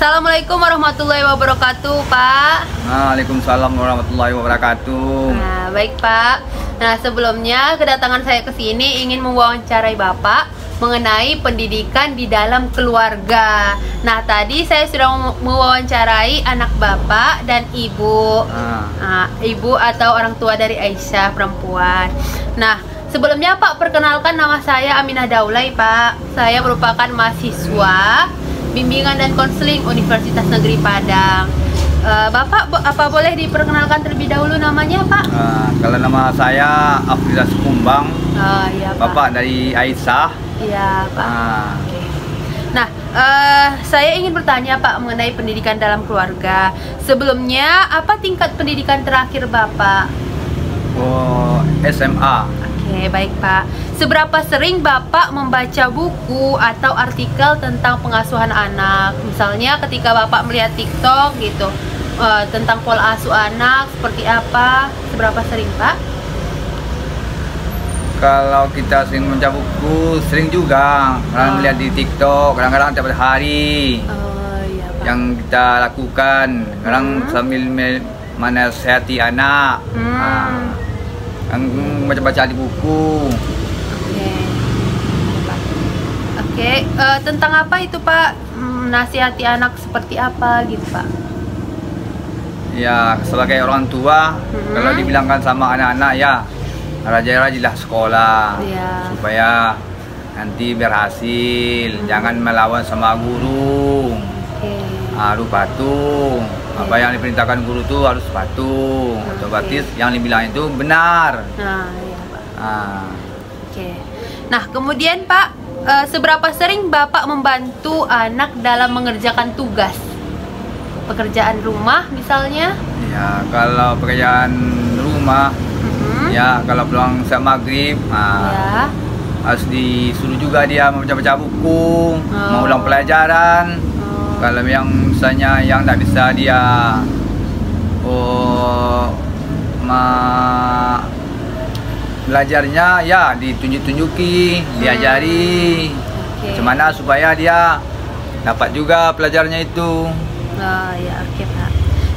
Assalamualaikum warahmatullahi wabarakatuh, Pak. Waalaikumsalam warahmatullahi wabarakatuh. Nah, baik Pak. Nah, sebelumnya kedatangan saya ke sini ingin mewawancarai Bapak mengenai pendidikan di dalam keluarga. Nah, tadi saya sudah mewawancarai anak Bapak dan Ibu. Ibu atau orang tua dari Aisyah, perempuan. Nah, sebelumnya Pak, perkenalkan nama saya Aminah Daulay, Pak. Saya merupakan mahasiswa Bimbingan dan Konseling Universitas Negeri Padang. Bapak, apa boleh diperkenalkan terlebih dahulu namanya, Pak? Kalau nama saya Afriza Sukumbang. Iya, Pak. Bapak dari Aisyah. Iya, Pak. Oke. Nah, saya ingin bertanya, Pak, mengenai pendidikan dalam keluarga. Sebelumnya, apa tingkat pendidikan terakhir Bapak? SMA. Oke, baik Pak. Seberapa sering Bapak membaca buku atau artikel tentang pengasuhan anak? Misalnya ketika Bapak melihat TikTok gitu, tentang pola asuh anak seperti apa? Seberapa sering, Pak? Kalau kita sering membaca buku, sering juga. Kadang melihat di TikTok, kadang-kadang tiap hari. Iya, Pak. Yang kita lakukan, kadang sambil menasihati anak. Yang baca-baca di buku. Oke, tentang apa itu Pak? Nasihati anak seperti apa gitu Pak? Ya, sebagai orang tua, kalau dibilangkan sama anak-anak ya rajin-rajinlah sekolah, supaya nanti berhasil. Jangan melawan sama guru. Harus patuh. Apa yang diperintahkan guru itu harus patuh. Otomatis yang dibilang itu benar. Iya, Pak. Oke. Nah, kemudian Pak, seberapa sering Bapak membantu anak dalam mengerjakan tugas? Pekerjaan rumah misalnya? Ya, kalau pekerjaan rumah, ya kalau pulang sama maghrib, harus disuruh juga dia membaca-baca buku, mengulang pelajaran. Kalau yang misalnya yang tak bisa dia belajarnya, ya ditunjuk-tunjuki, diajari macam mana supaya dia dapat juga pelajarannya itu. Ya, oke Pak.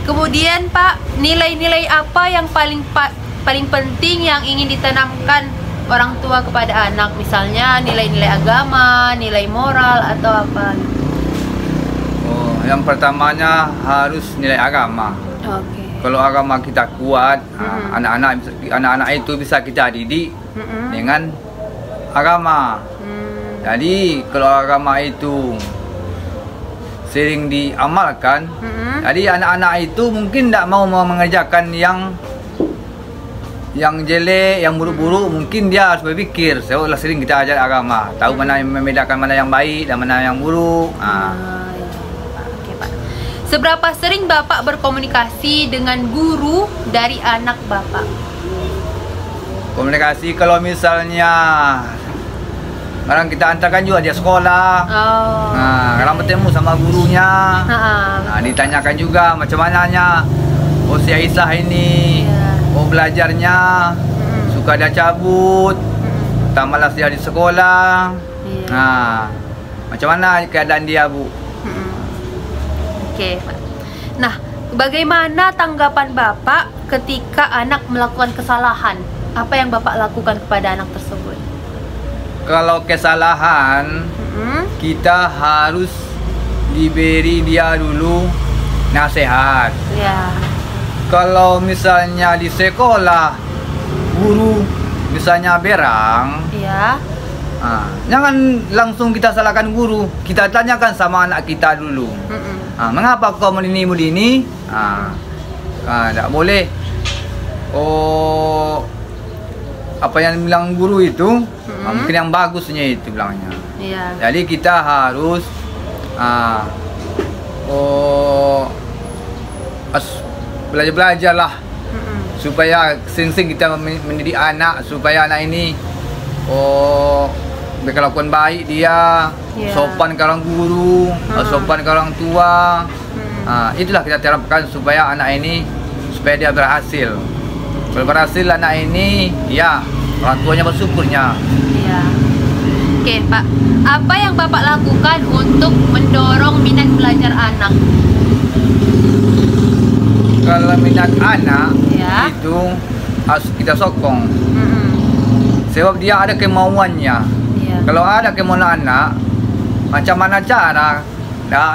Kemudian Pak, nilai-nilai apa yang paling penting yang ingin ditanamkan orang tua kepada anak? Misalnya nilai-nilai agama, nilai moral atau apa? Yang pertamanya harus nilai agama. Kalau agama kita kuat, anak-anak itu bisa kita didik dengan agama. Jadi kalau agama itu sering diamalkan, jadi anak-anak itu mungkin tidak mau mengerjakan yang jelek, yang buruk-buruk. Mungkin dia harus berpikir, seolah sering kita ajar agama, tahu mana yang membedakan mana yang baik dan mana yang buruk. Seberapa sering Bapak berkomunikasi dengan guru dari anak Bapak? Komunikasi kalau misalnya kadang kita antarkan juga dia sekolah. Kadang bertemu sama gurunya. Ditanyakan juga macam mananya si Aisyah ini. Belajarnya suka dia cabut, tak malas dia di sekolah. Macam mana keadaan dia, Bu? Oke, Pak. Nah, bagaimana tanggapan Bapak ketika anak melakukan kesalahan? Apa yang Bapak lakukan kepada anak tersebut? Kalau kesalahan, kita harus diberi dia dulu nasihat. Kalau misalnya di sekolah, guru misalnya berang, jangan langsung kita salahkan guru. Kita tanyakan sama anak kita dulu. Mengapa kau melini? Tak boleh. Apa yang bilang guru itu, mungkin yang bagusnya itu bilangnya. Jadi kita harus belajar-belajarlah supaya sering-sering kita mendidik anak, supaya anak ini berkelakuan baik dia, sopan ke orang guru, sopan ke orang tua. Itulah kita harapkan supaya anak ini, supaya dia berhasil. Kalau berhasil anak ini, ya orang tuanya bersyukurnya. Oke, Pak. Apa yang Bapak lakukan untuk mendorong minat belajar anak? Kalau minat anak Ya. itu harus kita sokong. Sebab dia ada kemauannya. Ya. Kalau ada kemauan anak, macam mana cara?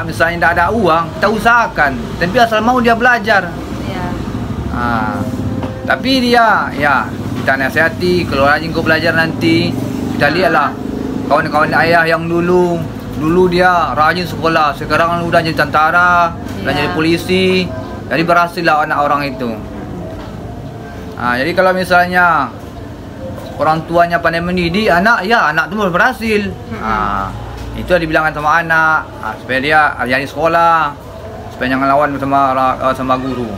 Misalnya tidak ada uang, kita usahakan. Tapi asal mau dia belajar. Ya. Tapi dia, ya kita nasihati, kalau rajin kau belajar nanti, kita lihatlah kawan-kawan ayah yang dulu dia rajin sekolah, sekarang udah jadi tentara, udah jadi polisi, jadi berhasil lah anak orang itu. Jadi kalau misalnya orang tuanya pandai mendidik anak, ya anak itu berhasil. Itu yang dibilangkan sama anak, supaya dia rajin sekolah, supaya jangan lawan sama guru.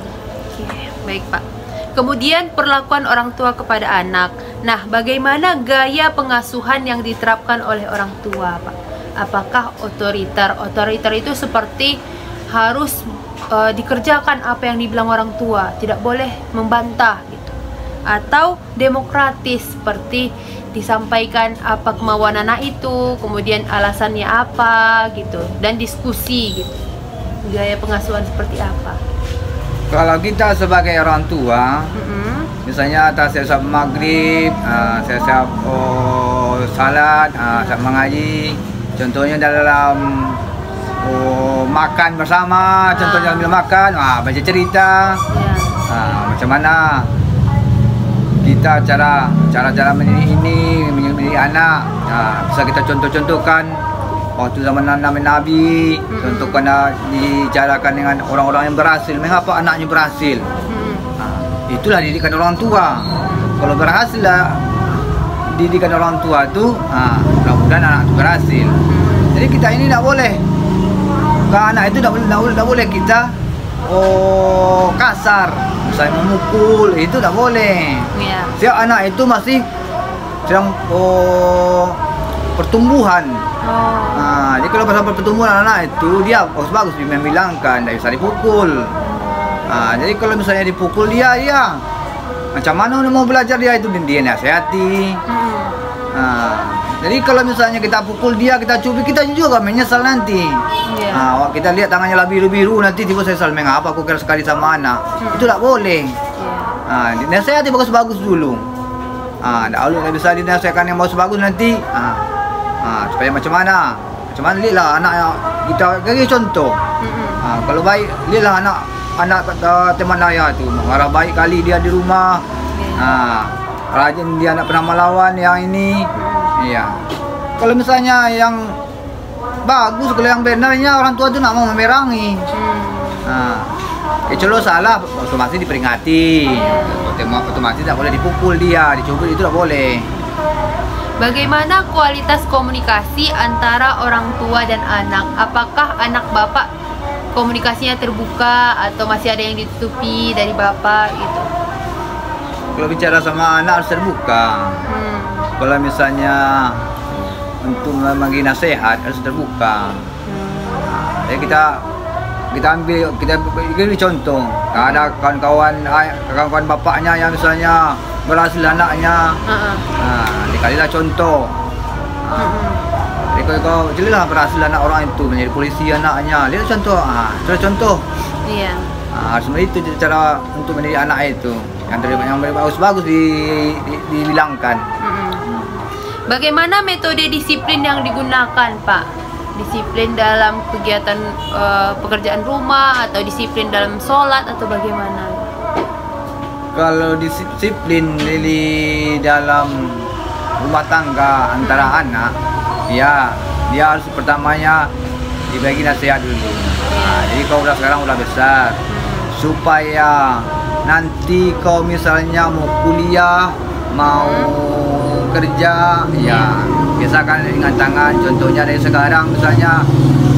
Oke, baik Pak. Kemudian perlakuan orang tua kepada anak. Nah, bagaimana gaya pengasuhan yang diterapkan oleh orang tua, Pak? Apakah otoriter? Otoriter itu seperti harus dikerjakan apa yang dibilang orang tua, tidak boleh membantah gitu. Atau demokratis, seperti disampaikan apa kemauan anak itu, kemudian alasannya apa gitu, dan diskusi gitu. Gaya pengasuhan seperti apa? Kalau kita sebagai orang tua, misalnya saya siap maghrib, saya siap salat, siap mengaji. Contohnya dalam makan bersama, contohnya sambil makan, baca cerita, macam mana kita cara mendidik anak, bisa kita contohkan. Waktu zaman Nabi, contohkan dicarakan dengan orang-orang yang berhasil. Mengapa anaknya berhasil? Itulah didikan orang tua. Kalau berhasil lah didikan orang tua itu, mudah-mudahan anak itu berhasil. Jadi kita ini tidak boleh, ke anak itu tidak boleh kita kasar, misalnya memukul, itu tidak boleh. Siap anak itu masih sedang pertumbuhan. Jadi kalau pasal pertumbuhan anak itu dia bagus dibilangkan, tidak bisa dipukul. Jadi kalau misalnya dipukul dia, macam mana mau belajar dia itu dia nasihati. Jadi kalau misalnya kita pukul dia, kita cubit, kita juga menyesal nanti. Kita lihat tangannya lah biru-biru, nanti tiba saya sesal, mengapa aku keras sekali sama anak. Itu tak boleh. Nasihati bagus-bagus dulu. Tidak bisa dinasihatkan yang bagus-bagus nanti. Supaya macam mana lihatlah anak kita bagi contoh. Kalau baik, lihatlah anak teman ayah tu marah baik kali dia di rumah. Rajin dia nak pernah melawan yang ini. Kalau misalnya yang bagus, kalau yang benarnya orang tua tu nak mau memerangi. Kalau salah otomatis diperingati. Otomatis tak boleh dipukul dia, dicubit itu tak boleh. Bagaimana kualitas komunikasi antara orang tua dan anak? Apakah anak Bapak komunikasinya terbuka atau masih ada yang ditutupi dari Bapak gitu? Kalau bicara sama anak harus terbuka. Kalau misalnya untuk membagi nasihat harus terbuka. Jadi kita ambil contoh. Ada kawan-kawan bapaknya yang misalnya berhasil anaknya, dikalilah contoh. Jadi kalau jelilah berhasil anak orang itu menjadi polisi anaknya, lihat contoh, contoh. Harus itu cara untuk mendidik anak itu, yang bagus-bagus dibilangkan. Bagaimana metode disiplin yang digunakan, Pak? Disiplin dalam kegiatan pekerjaan rumah atau disiplin dalam sholat atau bagaimana? Kalau disiplin di dalam rumah tangga antara anak, dia harus pertamanya dibagi nasihat dulu. Jadi kau sekarang udah besar, supaya nanti kau misalnya mau kuliah, mau kerja, biasakan dengan tangan. Contohnya dari sekarang misalnya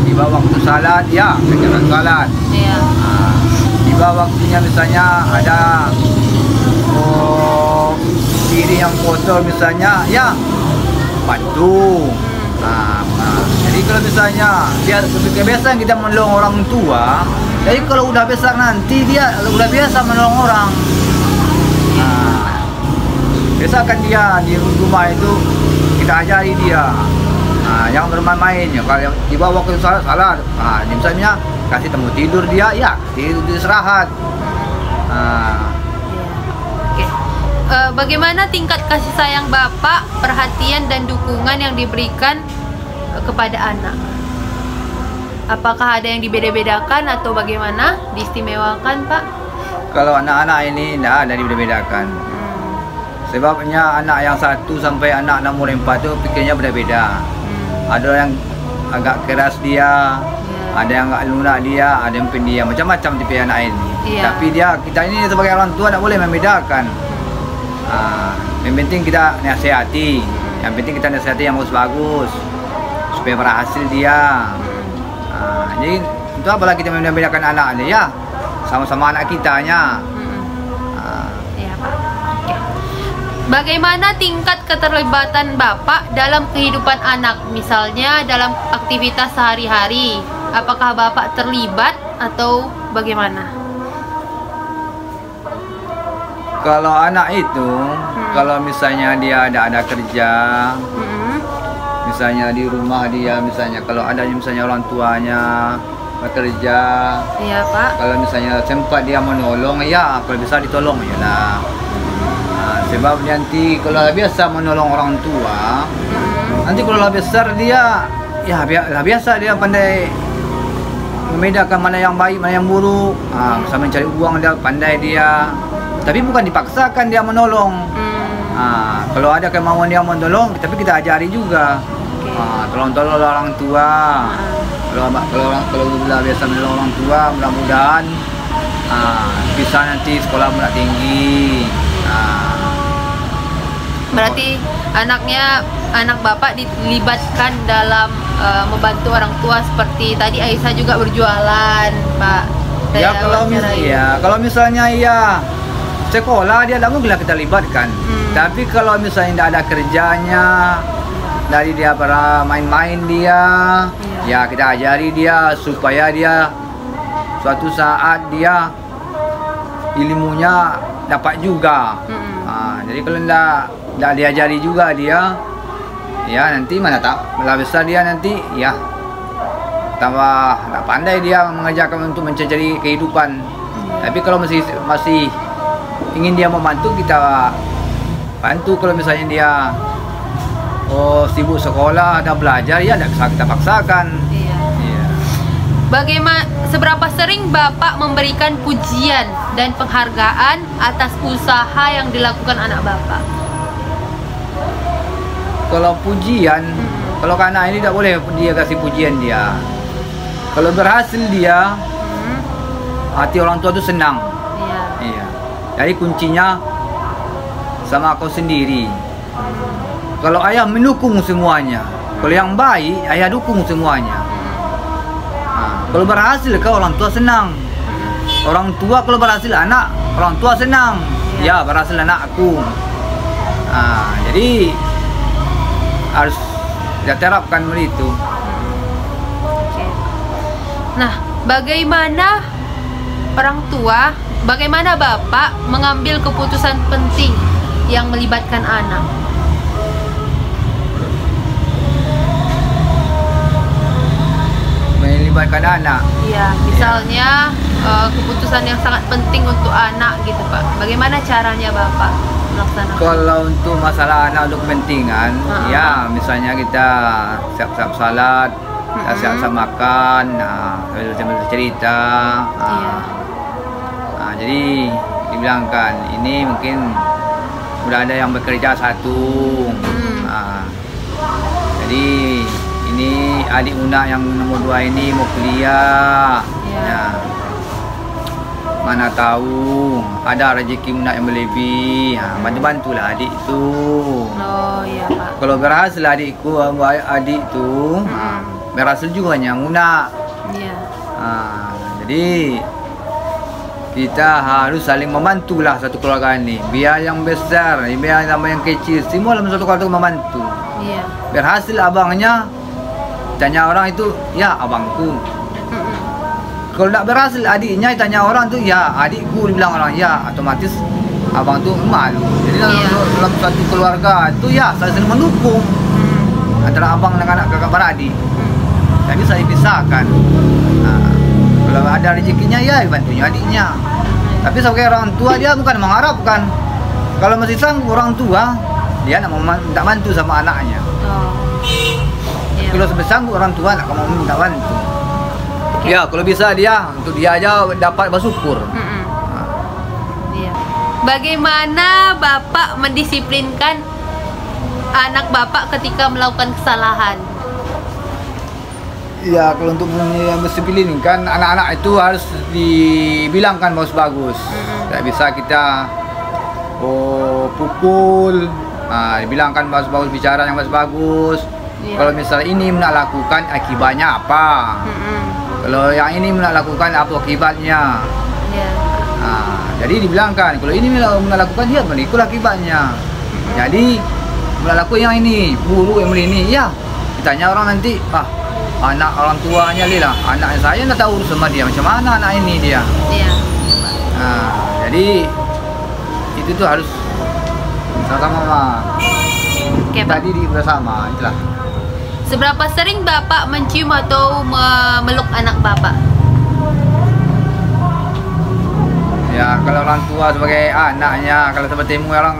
di bawah waktu salat, kerjakan salat. Di bawah waktunya misalnya ada piring yang kotor misalnya, bantu. Jadi kalau misalnya dia kebiasaan kita menolong orang tua, jadi kalau udah besar nanti dia udah biasa menolong orang. Biasakan dia di rumah itu kita ajari dia Jangan bermain-main ya. Kalau dibawa ke salah, misalnya kasih tempat tidur dia, ya tidur istirahat. Oke. Bagaimana tingkat kasih sayang Bapak, perhatian dan dukungan yang diberikan kepada anak? Apakah ada yang dibeda-bedakan atau bagaimana? Diistimewakan, Pak? Kalau anak-anak ini tidak ada dibeda-bedakan. Sebabnya anak yang 1 sampai anak nomor 4 itu pikirnya berbeda. Ada yang agak keras dia, ada yang agak lunak dia, ada yang pendiam, macam-macam tipe anak ini. Tapi kita ini sebagai orang tua tak boleh membedakan. Yang penting kita nasihati, yang penting kita nasihati yang bagus-bagus supaya berhasil dia. Jadi itu apalah kita membedakan anak ini ya, sama-sama anak kitanya. Iya, Pak. Oke. Bagaimana tingkat keterlibatan Bapak dalam kehidupan anak, misalnya dalam aktivitas sehari-hari? Apakah Bapak terlibat atau bagaimana? Kalau anak itu, kalau misalnya dia ada kerja, misalnya di rumah dia, misalnya kalau ada misalnya orang tuanya bekerja, iya Pak. Kalau misalnya sempat dia menolong, ya kalau bisa ditolong ya lah. Sebab nanti kalau biasa menolong orang tua, nanti kalau besar dia, ya biasa dia pandai membedakan mana yang baik, mana yang buruk. Bisa mencari uang dia pandai dia. Tapi bukan dipaksakan dia menolong. Kalau ada kemauan dia menolong, tapi kita ajari juga. Tolong-tolong orang tua. Kalau biasa menolong orang tua, mudah-mudahan bisa nanti sekolah menengah tinggi. Berarti anak Bapak dilibatkan dalam membantu orang tua seperti tadi Aisyah juga berjualan, Pak. Kalau misalnya sekolah dia tak mungkin kita libatkan. Tapi kalau misalnya tidak ada kerjanya, dari dia para main-main dia, ya kita ajari dia supaya dia suatu saat dia ilmunya dapat juga. Jadi kalau tidak diajari juga dia, ya nanti mana tak besar dia nanti ya tambah tak pandai dia mengajarkan untuk mencari kehidupan. Tapi kalau masih ingin dia membantu, kita bantu. Kalau misalnya dia sibuk sekolah dan belajar, ya tidak bisa kita paksakan. Seberapa sering Bapak memberikan pujian dan penghargaan atas usaha yang dilakukan anak Bapak? Kalau pujian, kalau anak ini tidak boleh dia kasih pujian dia. Kalau berhasil dia, hati orang tua itu senang. Iya. Jadi kuncinya sama kau sendiri. Kalau ayah mendukung semuanya, kalau yang baik ayah dukung semuanya. Kalau berhasil kau orang tua senang. Orang tua kalau berhasil anak, orang tua senang. Ya berhasil anakku. Jadi harus kita terapkan begitu. Nah, bagaimana Bapak mengambil keputusan penting yang melibatkan anak? Melibatkan anak? Iya, misalnya keputusan yang sangat penting untuk anak gitu Pak. Bagaimana caranya Bapak melaksanakan? Kalau untuk masalah anak untuk kepentingan, ya misalnya kita siap-siap salat, siap-siap makan, sambil cerita. Jadi dibilangkan ini mungkin udah ada yang bekerja satu. Jadi ini adik Una yang nomor 2 ini mau kuliah. Mana tahu ada rezeki Una yang berlebih, bantu-bantulah adik itu. Iya Pak. Kalau berhasil adik itu berhasil juga yang Una. Jadi kita harus saling membantulah satu keluarga ini. Biar yang besar, biar yang kecil, semua dalam satu keluarga membantu. Berhasil abangnya, tanya orang itu, ya abangku. Kalau tak berhasil adiknya, tanya orang tu, ya adikku, dibilang orang, ya otomatis abang tu malu. Jadi dalam satu keluarga itu ya saling mendukung. antara abang dengan anak kakak beradik. Tak bisa dipisahkan. Kalau ada rezekinya ya bantunya adiknya. Tapi sebagai orang tua dia bukan mengharapkan. Kalau masih sanggup orang tua, dia nak minta bantu sama anaknya. Kalau sanggup orang tua nak mau minta bantu. Ya, kalau bisa dia untuk dia aja dapat bersyukur. Bagaimana Bapak mendisiplinkan anak Bapak ketika melakukan kesalahan? Ya, kalau untuk mendisiplinkan anak-anak itu harus dibilangkan bagus-bagus. Tak bisa kita pukul, dibilangkan bagus-bagus, bicara yang bagus-bagus. Kalau misalnya ini nak lakukan akibatnya apa? Kalau yang ini nak lakukan apa akibatnya? Jadi dibilangkan, kalau ini melakukan dia berikut akibatnya. Jadi melakukan yang ini, buruk yang ini, ya. Ditanya orang nanti, anak orang tuanya lah, anak saya nak tahu sama dia macam mana anak ini dia. Jadi itu tuh harus sama-sama. Tadi bersama, itulah. Seberapa sering Bapak mencium atau memeluk anak Bapak? Ya, kalau orang tua sebagai anaknya, kalau seperti orang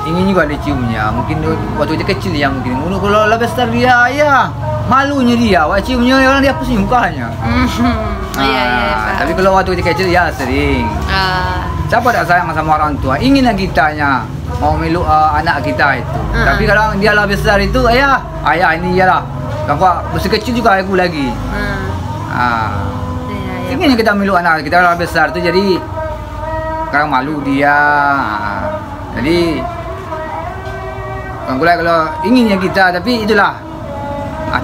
ingin juga diciumnya. Mungkin waktu dia kecil ya mungkin. Kalau lebih besar dia, ya malunya dia. Waktu ciumnya orang dia pusing mukanya. Tapi kalau waktu dia kecil ya sering. Siapa tak sayang sama orang tua? Ingin kitanya mau meluk anak kita itu. Tapi kalau dia lebih besar itu, ayah ini ialah. Kalau masih kecil juga aku lagi. Ingin kita meluk anak kita lebih besar itu, jadi sekarang malu dia. Jadi kalau inginnya kita, tapi itulah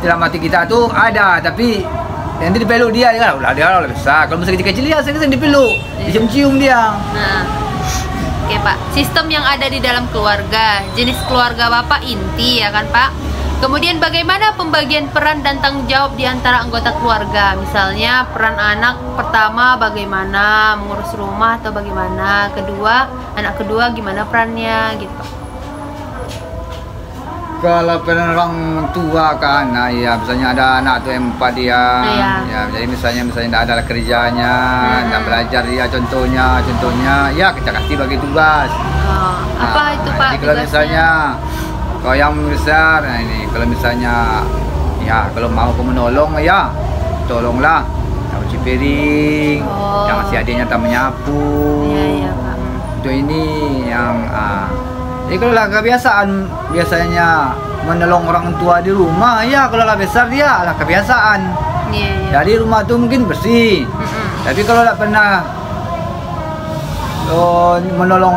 dalam hati kita tu ada, tapi nanti dipeluk dia kan, dia lebih besar. Kalau masih kecil-kecil dia sering dipeluk, dicium-cium dia. Oke Pak, sistem yang ada di dalam keluarga, jenis keluarga Bapak inti ya kan Pak? Kemudian bagaimana pembagian peran dan tanggung jawab di antara anggota keluarga? Misalnya peran anak pertama bagaimana mengurus rumah atau bagaimana, anak kedua gimana perannya gitu. Kalau peran orang tua ke anak, ya misalnya ada anak tu empat dia, ya jadi misalnya tidak ada kerjanya, tidak belajar dia, contohnya, ya kita kasih bagi tugas. Apa itu Pak? Jadi kalau misalnya kalau yang besar, ini kalau misalnya ya kalau mau menolong ya tolonglah, cuci piring, yang si adiknya tak menyapu. Itu ini yang jadi kalau lah kebiasaan biasanya menolong orang tua di rumah, ya kalau lah besar dia lah kebiasaan. Jadi rumah tu mungkin bersih. Tapi kalau tak pernah menolong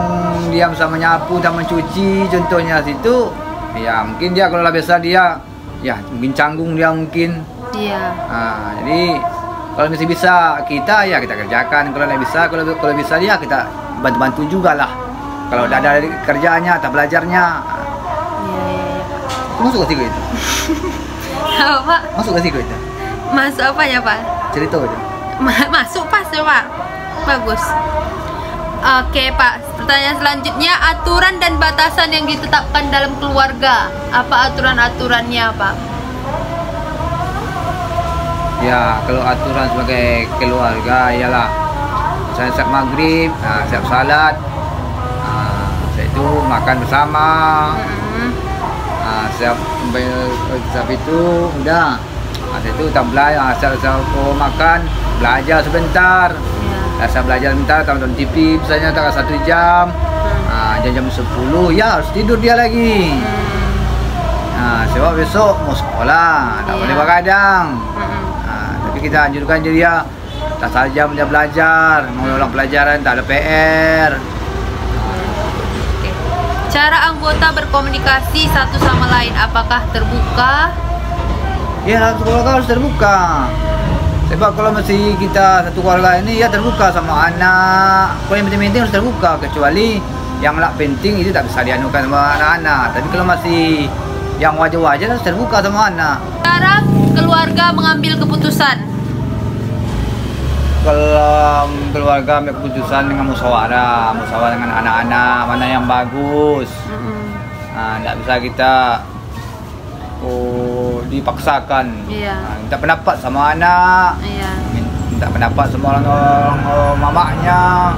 dia sama menyapu, sama mencuci, contohnya situ, ya mungkin dia kalau lah besar dia, ya mungkin canggung dia mungkin. Jadi kalau masih bisa kita, ya kita kerjakan. Kalau tak bisa, kalau bisa dia kita bantu-bantu juga lah. Kalau udah ada kerjaannya atau belajarnya. Masuk ke situ itu? Apa Pak? Masuk ke situ itu? Masuk apa ya Pak? Cerita itu? Masuk pas ya Pak. Bagus. Oke Pak, pertanyaan selanjutnya, aturan dan batasan yang ditetapkan dalam keluarga. Apa aturan-aturannya Pak? Ya, kalau aturan sebagai keluarga ialah saya siap maghrib, siap salat, itu makan bersama, siap itu udah, itu tak belajar, siap makan, belajar sebentar, saya belajar sebentar, tonton TV misalnya tak 1 jam, jam 10 ya harus tidur dia lagi, sebab besok mau sekolah, tak boleh begadang, tapi kita anjurkan dia tak salah jam dia belajar, mau ulang pelajaran tak ada PR. Cara anggota berkomunikasi satu sama lain, apakah terbuka? Ya, satu keluarga harus terbuka. Sebab kalau masih kita satu keluarga ini ya terbuka sama anak. Kalau yang penting-penting harus terbuka, kecuali yang nak penting itu tak bisa dianukan sama anak-anak. Tapi kalau masih yang wajar-wajar harus terbuka sama anak. Cara keluarga mengambil keputusan. Kalau keluarga ambil keputusan dengan musyawarah dengan anak-anak mana yang bagus. Tidak bisa kita dipaksakan. Iya. Minta pendapat sama anak. Iya. Minta pendapat sama orang mamanya.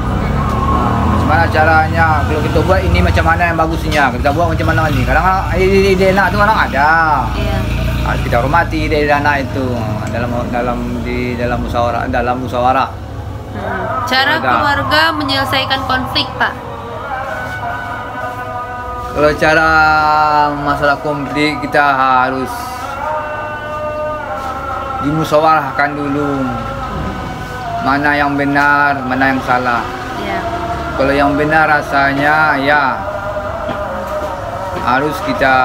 Mana caranya, kalau kita buat ini macam mana yang bagusnya, kita buat macam mana ini. Kadang ide anak itu kadang ada. Iya. Harus kita hormati ide anak itu dalam musyawarah. Cara keluarga menyelesaikan konflik, Pak. Kalau cara masalah konflik kita harus dimusyawarahkan dulu. Mana yang benar, mana yang salah. Iya. Kalau yang benar rasanya ya harus kita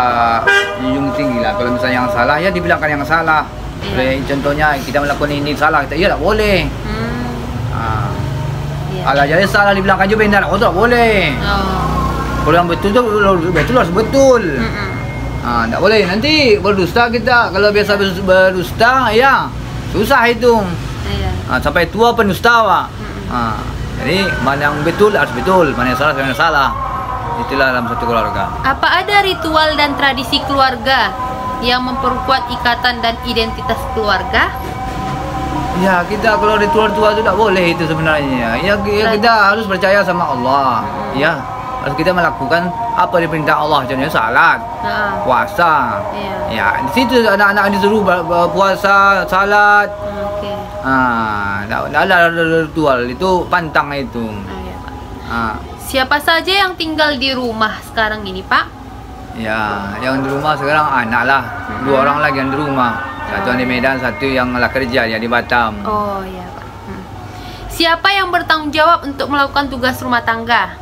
junjung tinggi lah. Kalau misalnya yang salah ya dibilangkan yang salah. Iya. Contohnya kita melakukan ini salah, kita ya tak boleh. Iya. Alah jadi salah dibilangkan juga benar, tak boleh. Kalau yang betul tu betul harus betul. Tak boleh nanti berdusta kita. Kalau biasa berdusta ya susah itu. Iya. Sampai tua pendusta Pak. Jadi mana yang betul harus betul, mana yang salah. Itulah dalam satu keluarga. Apa ada ritual dan tradisi keluarga yang memperkuat ikatan dan identitas keluarga? Ya, kita kalau ritual tua itu tak boleh itu sebenarnya. Ya kita harus percaya sama Allah. Ya, harus kita melakukan apa yang diperintah Allah, contohnya salat, puasa. Ya, di situ anak-anak disuruh puasa, salat. Tak ada ritual, itu pantang itu. Iya, Pak. Siapa saja yang tinggal di rumah sekarang ini, Pak? Ya, yang di rumah sekarang anak lah. 2 orang lagi yang di rumah. Satu yang di Medan, satu yang lah kerja yang di Batam. Oh iya, Pak. Siapa yang bertanggung jawab untuk melakukan tugas rumah tangga?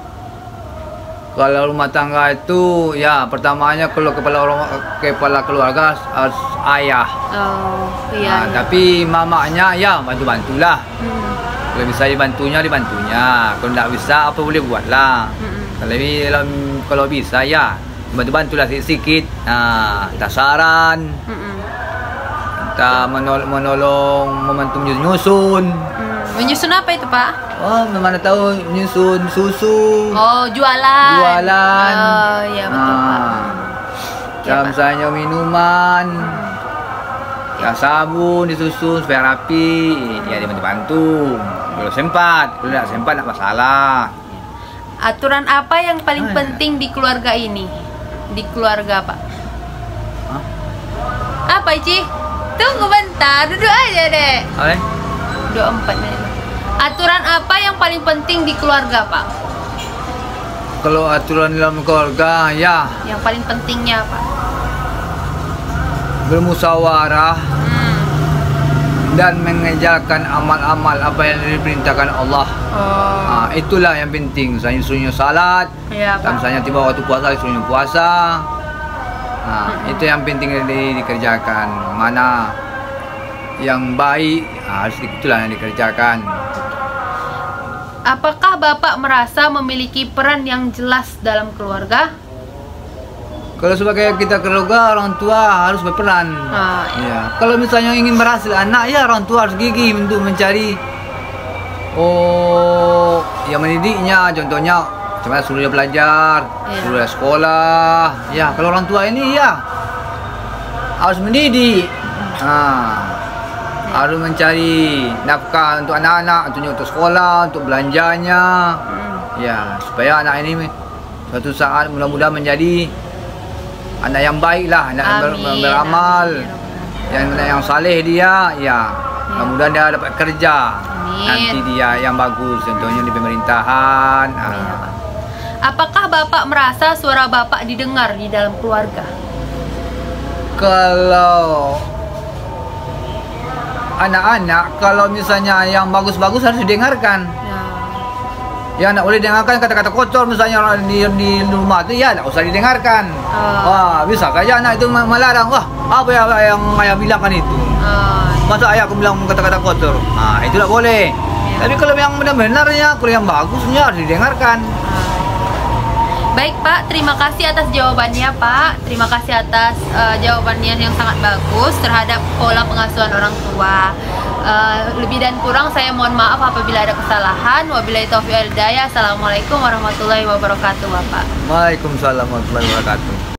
Kalau rumah tangga itu ya pertamanya kalau kepala keluarga harus ayah. Oh iya. Tapi mamanya ya bantu-bantulah. Kalau bisa dibantunya. Kalau tidak bisa apa boleh buatlah. Kalau bisa ya bantu-bantulah sedikit. Tak saran. Tak menolong membantu menyusun. Menyusun apa itu, Pak? Oh, mana tahu menyusun susu. Oh, jualan. Oh, iya betul, Pak. Ya, misalnya minuman. Ya, sabun disusun supaya rapi. Ya, dibantu. Kalau sempat, kalau tidak sempat tak masalah. Aturan apa yang paling penting di keluarga ini? Di keluarga, Pak? Apa, Ci? Tunggu bentar, duduk aja deh. 24 menit. Aturan apa yang paling penting di keluarga, Pak? Kalau aturan dalam keluarga, ya. Yang paling pentingnya, Pak? Bermusyawarah dan mengerjakan amal-amal apa yang diperintahkan Allah. Itulah yang penting. Misalnya disuruhnya salat, misalnya tiba waktu puasa disuruhnya puasa. Itu yang penting dikerjakan. Mana yang baik harus itulah yang dikerjakan. Apakah Bapak merasa memiliki peran yang jelas dalam keluarga? Kalau sebagai kita keluarga, orang tua harus berperan. Ya. Kalau misalnya ingin berhasil anak, ya orang tua harus gigih untuk mencari yang mendidiknya. Contohnya, cuma suruh dia belajar, suruh dia sekolah. Ya, kalau orang tua ini ya harus mendidik. Harus mencari nafkah untuk anak-anak, untuk sekolah, untuk belanjanya. Ya, supaya anak ini suatu saat mudah-mudahan menjadi anak yang baik lah, anak yang beramal, yang saleh dia, ya. Mudah-mudahan dia dapat kerja. Nanti dia yang bagus, contohnya di pemerintahan. Apakah Bapak merasa suara Bapak didengar di dalam keluarga? Kalau anak-anak, kalau misalnya yang bagus-bagus harus didengarkan. Ya, nak boleh dengarkan kata-kata kotor misalnya di rumah tu, ya tak usah didengarkan. Bisa saja anak itu melarang. Apa yang ayah bilangkan itu? Masa ayah aku bilang kata-kata kotor? Itu tak boleh. Tapi kalau yang benar-benarnya, kalau yang bagusnya harus didengarkan. Baik, Pak, terima kasih atas jawabannya, Pak. Terima kasih atas jawabannya yang sangat bagus terhadap pola pengasuhan orang tua. Lebih dan kurang saya mohon maaf apabila ada kesalahan. Wabillahi taufiq wal hidayah. Assalamualaikum warahmatullahi wabarakatuh, Bapak. Waalaikumsalam warahmatullahi wabarakatuh.